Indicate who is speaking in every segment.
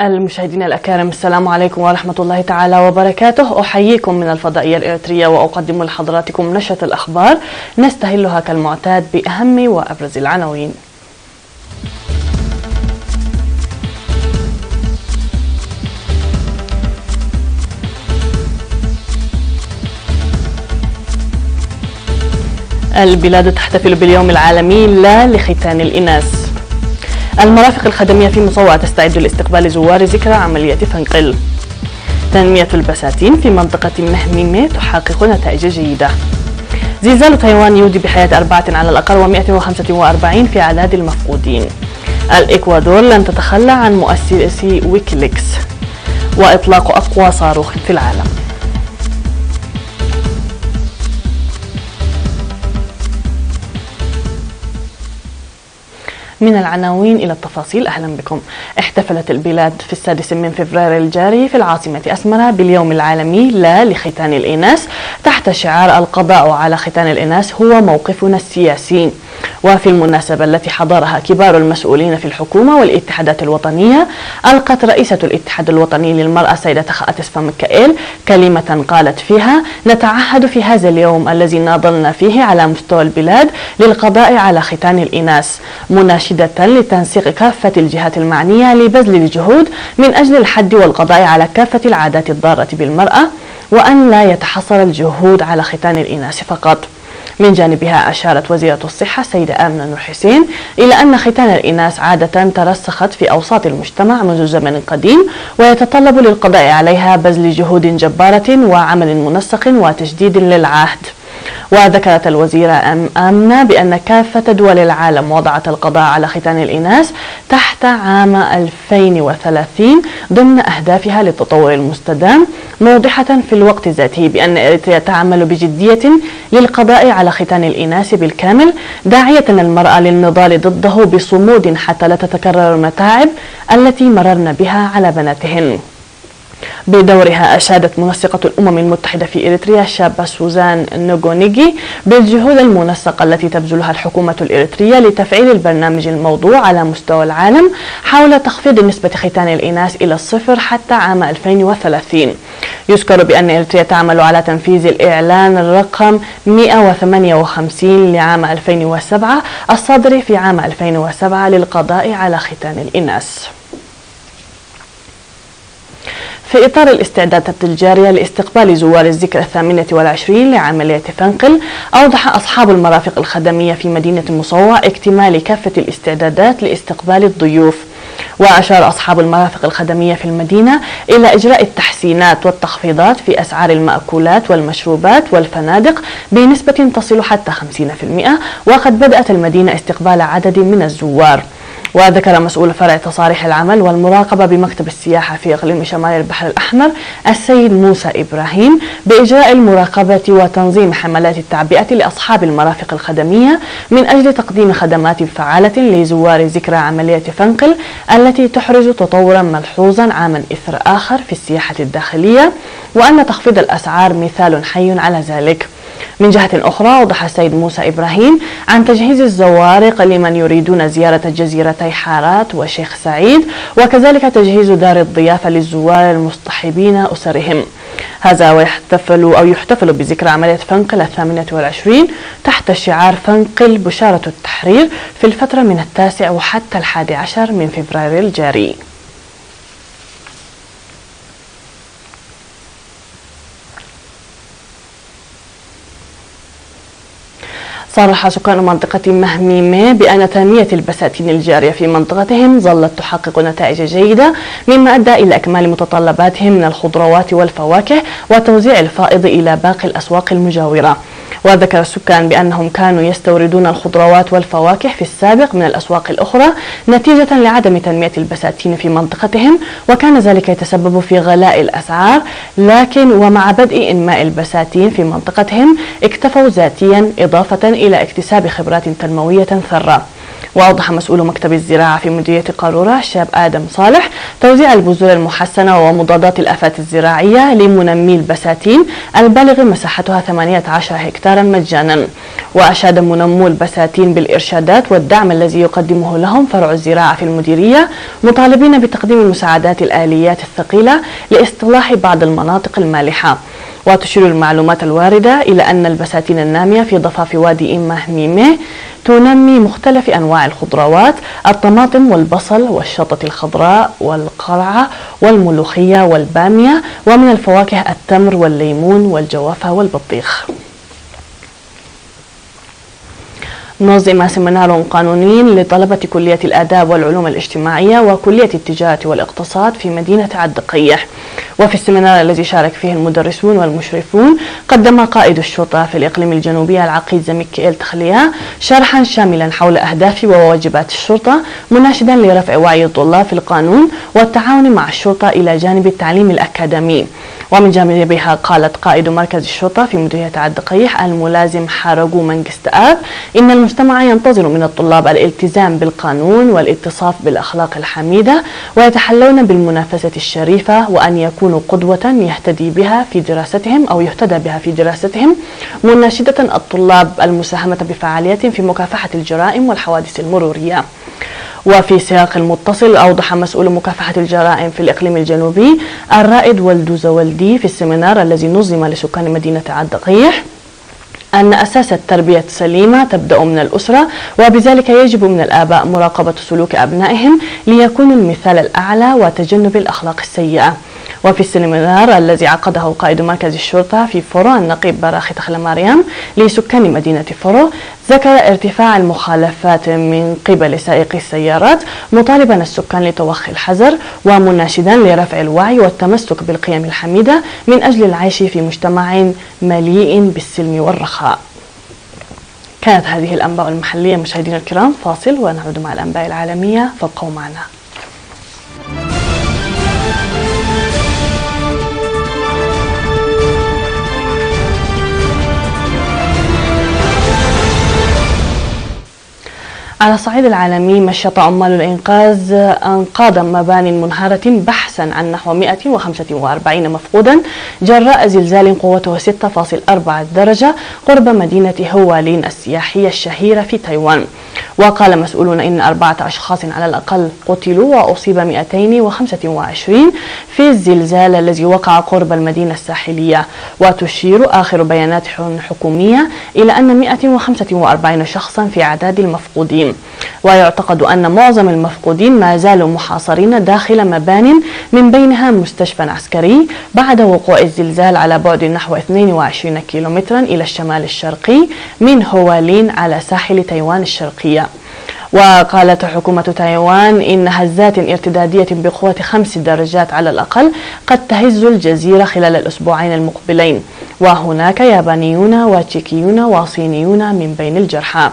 Speaker 1: المشاهدين الأكارم، السلام عليكم ورحمة الله تعالى وبركاته. أحييكم من الفضائية الإريترية وأقدم لحضراتكم نشرة الأخبار نستهلها كالمعتاد بأهم وأبرز العناوين. البلاد تحتفل باليوم العالمي لا لختان الإناث. المرافق الخدمية في مصوع تستعد لاستقبال زوار ذكرى عملية فنقل. تنمية البساتين في منطقة مهميمة تحقق نتائج جيدة. زلزال تايوان يودي بحياة 4 على الأقل و145 في أعداد المفقودين. الإكوادور لن تتخلى عن مؤسسي ويكيليكس. وإطلاق أقوى صاروخ في العالم. من العناوين إلى التفاصيل، أهلا بكم. احتفلت البلاد في 6 من فبراير الجاري في العاصمة أسمرة باليوم العالمي لا لختان الإناث تحت شعار القضاء على ختان الإناث هو موقفنا السياسي. وفي المناسبة التي حضرها كبار المسؤولين في الحكومة والاتحادات الوطنية، ألقت رئيسة الاتحاد الوطني للمرأة السيدة أتسفا مكائيل كلمة قالت فيها: نتعهد في هذا اليوم الذي ناضلنا فيه على مستوى البلاد للقضاء على ختان الإناث، مناشدة لتنسيق كافة الجهات المعنية لبذل الجهود من أجل الحد والقضاء على كافة العادات الضارة بالمرأة، وأن لا يتحصر الجهود على ختان الإناث فقط. من جانبها أشارت وزيرة الصحة السيدة آمنة نور حسين إلى أن ختان الإناث عادة ترسخت في أوساط المجتمع منذ زمن قديم، ويتطلب للقضاء عليها بذل جهود جبارة وعمل منسق وتجديد للعهد. وذكرت الوزيرة آمنة بأن كافة دول العالم وضعت القضاء على ختان الإناث تحت عام 2030 ضمن أهدافها للتطور المستدام، موضحة في الوقت ذاته بأن إريتريا تعمل بجدية للقضاء على ختان الإناث بالكامل، داعية المرأة للنضال ضده بصمود حتى لا تتكرر المتاعب التي مررنا بها على بناتهن. بدورها أشادت منسقة الأمم المتحدة في إريتريا الشابة سوزان نوغونيجي بالجهود المنسقة التي تبذلها الحكومة الإريترية لتفعيل البرنامج الموضوع على مستوى العالم حول تخفيض نسبة ختان الإناث إلى 0 حتى عام 2030. يذكر بأن إريتريا تعمل على تنفيذ الإعلان الرقم 158 لعام 2007 الصادر في عام 2007 للقضاء على ختان الإناث. في إطار الاستعدادات الجارية لاستقبال زوار الذكرى 28 لعملية فنقل، أوضح أصحاب المرافق الخدمية في مدينة مصوع اكتمال كافة الاستعدادات لاستقبال الضيوف. وأشار أصحاب المرافق الخدمية في المدينة إلى إجراء التحسينات والتخفيضات في أسعار المأكولات والمشروبات والفنادق بنسبة تصل حتى 50%، وقد بدأت المدينة استقبال عدد من الزوار. وذكر مسؤول فرع تصاريح العمل والمراقبة بمكتب السياحة في إقليم شمال البحر الأحمر السيد موسى إبراهيم بإجراء المراقبة وتنظيم حملات التعبئة لأصحاب المرافق الخدمية من أجل تقديم خدمات فعالة لزوار ذكرى عملية فنقل التي تحرز تطورا ملحوظا عاما إثر آخر في السياحة الداخلية، وأن تخفيض الأسعار مثال حي على ذلك. من جهة أخرى، وضح السيد موسى إبراهيم عن تجهيز الزوارق لمن يريدون زيارة جزيرتي حارات وشيخ سعيد، وكذلك تجهيز دار الضيافة للزوار المصطحبين أسرهم. هذا يحتفل بذكرى عملية فنقل 28 تحت شعار فنقل بشارة التحرير في الفترة من 9 وحتى 11 من فبراير الجاري. صرح سكان منطقة مهميمة بأن تنمية البساتين الجارية في منطقتهم ظلت تحقق نتائج جيدة، مما أدى إلى إكمال متطلباتهم من الخضروات والفواكه وتوزيع الفائض إلى باقي الأسواق المجاورة. وذكر السكان بأنهم كانوا يستوردون الخضروات والفواكه في السابق من الأسواق الأخرى نتيجة لعدم تنمية البساتين في منطقتهم، وكان ذلك يتسبب في غلاء الأسعار، لكن ومع بدء إنماء البساتين في منطقتهم اكتفوا ذاتيا إضافة إلى اكتساب خبرات تنموية ثرة. وأوضح مسؤول مكتب الزراعة في مديرية قارورة الشاب آدم صالح توزيع البذور المحسنة ومضادات الآفات الزراعية لمنمي البساتين البالغ مساحتها 18 هكتارا مجانا. وأشاد منمو البساتين بالإرشادات والدعم الذي يقدمه لهم فرع الزراعة في المديرية، مطالبين بتقديم المساعدات الآليات الثقيلة لإصلاح بعض المناطق المالحة. وتشير المعلومات الواردة إلى أن البساتين النامية في ضفاف وادي إمه ميمه تنمي مختلف أنواع الخضروات: الطماطم والبصل والشطة الخضراء والقرعة والملوخية والبامية، ومن الفواكه التمر والليمون والجوافة والبطيخ. نظم سيمينار قانوني لطلبة كلية الآداب والعلوم الاجتماعية وكلية التجارة والاقتصاد في مدينة عالدقية. وفي السيمينار الذي شارك فيه المدرسون والمشرفون، قدم قائد الشرطة في الإقليم الجنوبي العقيد زميكيل تخليا شرحا شاملا حول أهداف وواجبات الشرطة، مناشدا لرفع وعي الطلاب في القانون والتعاون مع الشرطة إلى جانب التعليم الأكاديمي. ومن جانبها قالت قائد مركز الشرطة في مديرية عالدقيح الملازم حارقو منجست آب إن المجتمع ينتظر من الطلاب الالتزام بالقانون والاتصاف بالأخلاق الحميدة، ويتحلون بالمنافسة الشريفة، وأن يكونوا قدوة يهتدي بها في دراستهم أو يهتدى بها في دراستهم، مناشدة الطلاب المساهمة بفعالية في مكافحة الجرائم والحوادث المرورية. وفي سياق المتصل، أوضح مسؤول مكافحة الجرائم في الإقليم الجنوبي الرائد والدوزولدي في السيمينار الذي نظم لسكان مدينة عالدقيح أن أساس التربية السليمة تبدأ من الأسرة، وبذلك يجب من الآباء مراقبة سلوك أبنائهم ليكونوا المثال الأعلى وتجنب الأخلاق السيئة. وفي السيمينار الذي عقده قائد مركز الشرطة في فرو النقيب براخي تخلى مريم لسكان مدينة فرو، ذكر ارتفاع المخالفات من قبل سائقي السيارات، مطالبا السكان لتوخي الحذر ومناشدا لرفع الوعي والتمسك بالقيم الحميدة من أجل العيش في مجتمع مليء بالسلم والرخاء. كانت هذه الأنباء المحلية مشاهدينا الكرام، فاصل ونعود مع الأنباء العالمية، فابقوا معنا. على الصعيد العالمي، مشط عمال الإنقاذ أنقاض مبانٍ منهارة بحثا عن نحو 145 مفقودا جراء زلزال قوته 6.4 درجة قرب مدينة هوالين السياحية الشهيرة في تايوان. وقال مسؤولون إن 4 أشخاص على الأقل قتلوا وأصيب 225 في الزلزال الذي وقع قرب المدينة الساحلية. وتشير آخر بيانات حكومية إلى أن 145 شخصا في أعداد المفقودين. ويعتقد أن معظم المفقودين ما زالوا محاصرين داخل مبان، من بينها مستشفى عسكري، بعد وقوع الزلزال على بعد نحو 22 كيلومترا إلى الشمال الشرقي من هوالين على ساحل تايوان الشرقية. وقالت حكومة تايوان إن هزات ارتدادية بقوة 5 درجات على الأقل قد تهز الجزيرة خلال الأسبوعين المقبلين، وهناك يابانيون وتشيكيون وصينيون من بين الجرحى.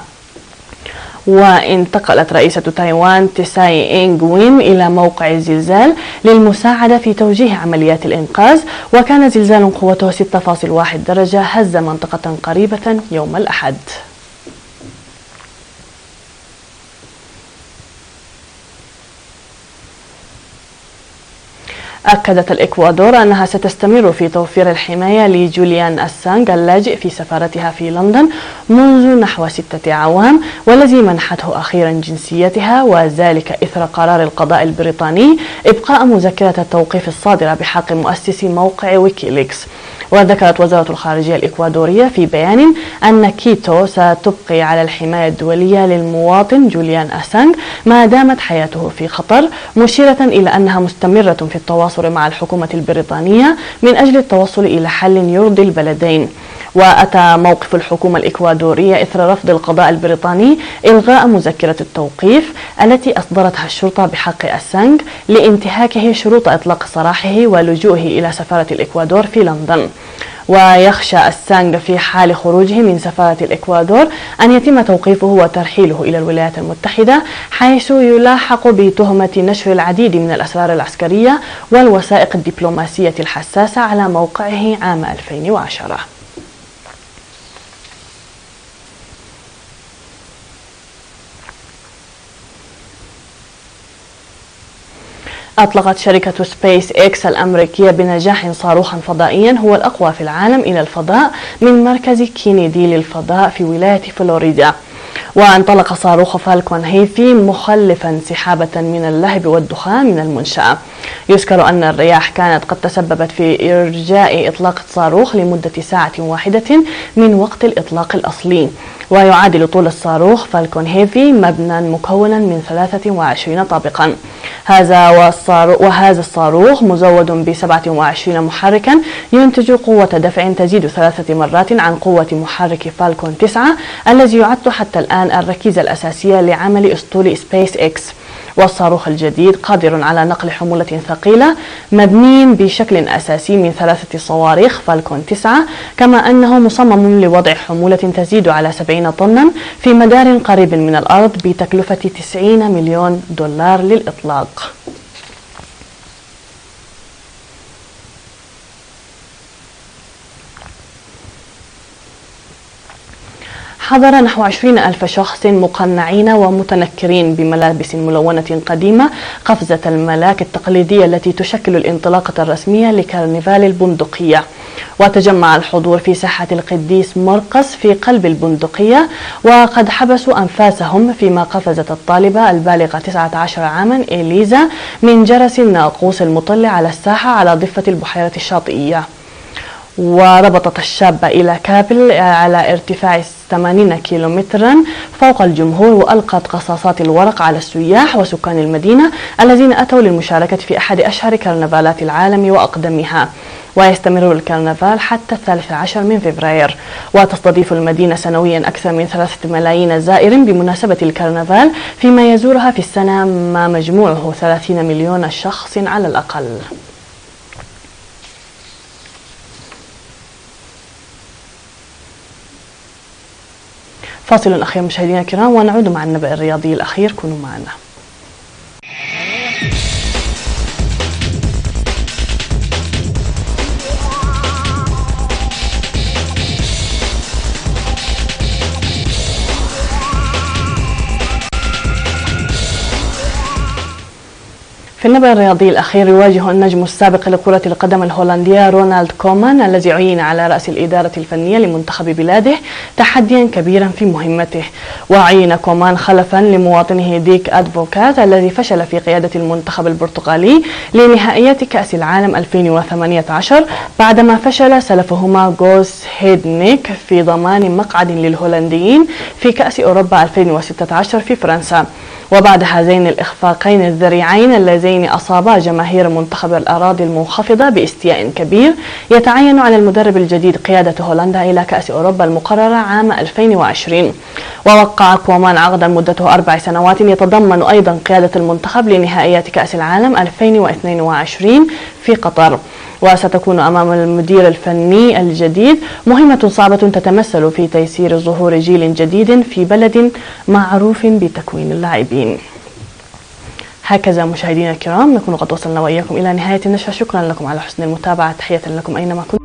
Speaker 1: وانتقلت رئيسة تايوان تساي إنغ وين إلى موقع الزلزال للمساعدة في توجيه عمليات الإنقاذ. وكان زلزال قوته 6.1 درجة هز منطقة قريبة يوم الأحد. أكدت الإكوادور أنها ستستمر في توفير الحماية لجوليان أسانج اللاجئ في سفارتها في لندن منذ نحو 6 أعوام، والذي منحته أخيرا جنسيتها، وذلك إثر قرار القضاء البريطاني إبقاء مذكرة التوقيف الصادرة بحق مؤسس موقع ويكيليكس. وذكرت وزارة الخارجية الإكوادورية في بيان أن كيتو ستبقي على الحماية الدولية للمواطن جوليان أسانج ما دامت حياته في خطر، مشيرة إلى أنها مستمرة في التواصل مع الحكومة البريطانية من أجل التوصل إلى حل يرضي البلدين. وأتى موقف الحكومة الإكوادورية إثر رفض القضاء البريطاني إلغاء مذكرة التوقيف التي أصدرتها الشرطة بحق أسانج لانتهاكه شروط إطلاق سراحه ولجوءه إلى سفارة الإكوادور في لندن. ويخشى أسانج في حال خروجه من سفارة الإكوادور أن يتم توقيفه وترحيله إلى الولايات المتحدة، حيث يلاحق بتهمة نشر العديد من الأسرار العسكرية والوثائق الدبلوماسية الحساسة على موقعه عام 2010. أطلقت شركة سبيس إكس الأمريكية بنجاح صاروخا فضائيا هو الأقوى في العالم إلى الفضاء من مركز كينيدي للفضاء في ولاية فلوريدا. وانطلق صاروخ فالكون هيفي مخلفا سحابة من اللهب والدخان من المنشأة. يذكر أن الرياح كانت قد تسببت في إرجاء إطلاق الصاروخ لمدة ساعة واحدة من وقت الإطلاق الأصلي. ويعادل طول الصاروخ فالكون هيفي مبنى مكونا من 23 طابقا. وهذا الصاروخ مزود ب 27 محركا ينتج قوة دفع تزيد 3 مرات عن قوة محرك فالكون 9 الذي يعد حتى الآن الركيزة الأساسية لعمل أسطول سبيس إكس. والصاروخ الجديد قادر على نقل حمولة ثقيلة مبني بشكل أساسي من 3 صواريخ فالكون 9، كما أنه مصمم لوضع حمولة تزيد على 70 طنا في مدار قريب من الأرض بتكلفة 90 مليون دولار للإطلاق. حضر نحو 20,000 شخص مقنعين ومتنكرين بملابس ملونة قديمة قفزة الملاك التقليدية التي تشكل الانطلاقة الرسمية لكرنفال البندقية. وتجمع الحضور في ساحة القديس مرقس في قلب البندقية، وقد حبسوا أنفاسهم فيما قفزت الطالبة البالغة 19 عاما إليزا من جرس الناقوس المطل على الساحة على ضفة البحيرة الشاطئية. وربطت الشابة إلى كابل على ارتفاع 80 كيلومترا فوق الجمهور، وألقت قصاصات الورق على السياح وسكان المدينة الذين أتوا للمشاركة في أحد أشهر كرنفالات العالم وأقدمها. ويستمر الكرنفال حتى 13 من فبراير. وتستضيف المدينة سنويا أكثر من 3 ملايين زائر بمناسبة الكرنفال، فيما يزورها في السنة ما مجموعه 30 مليون شخص على الأقل. فاصل أخير مشاهدينا الكرام ونعود مع النبأ الرياضي الأخير، كونوا معنا. في النبأ الرياضي الأخير، يواجه النجم السابق لكرة القدم الهولندية رونالد كومان الذي عين على رأس الإدارة الفنية لمنتخب بلاده تحديا كبيرا في مهمته. وعين كومان خلفا لمواطنه ديك أدفوكات الذي فشل في قيادة المنتخب البرتغالي لنهائيات كأس العالم 2018 بعدما فشل سلفهما غوز هيدنيك في ضمان مقعد للهولنديين في كأس أوروبا 2016 في فرنسا. وبعد هذين الإخفاقين الذريعين اللذين أصابا جماهير منتخب الأراضي المنخفضة باستياء كبير، يتعين على المدرب الجديد قيادة هولندا إلى كأس أوروبا المقررة عام 2020. ووقع كومان عقدا مدته 4 سنوات يتضمن أيضا قيادة المنتخب لنهائيات كأس العالم 2022 في قطر. وستكون أمام المدير الفني الجديد مهمة صعبة تتمثل في تيسير ظهور جيل جديد في بلد معروف بتكوين اللاعبين. هكذا مشاهدينا الكرام نكون قد وصلنا وإياكم إلى نهاية النشرة. شكرا لكم على حسن المتابعة، تحية لكم أينما كنتم.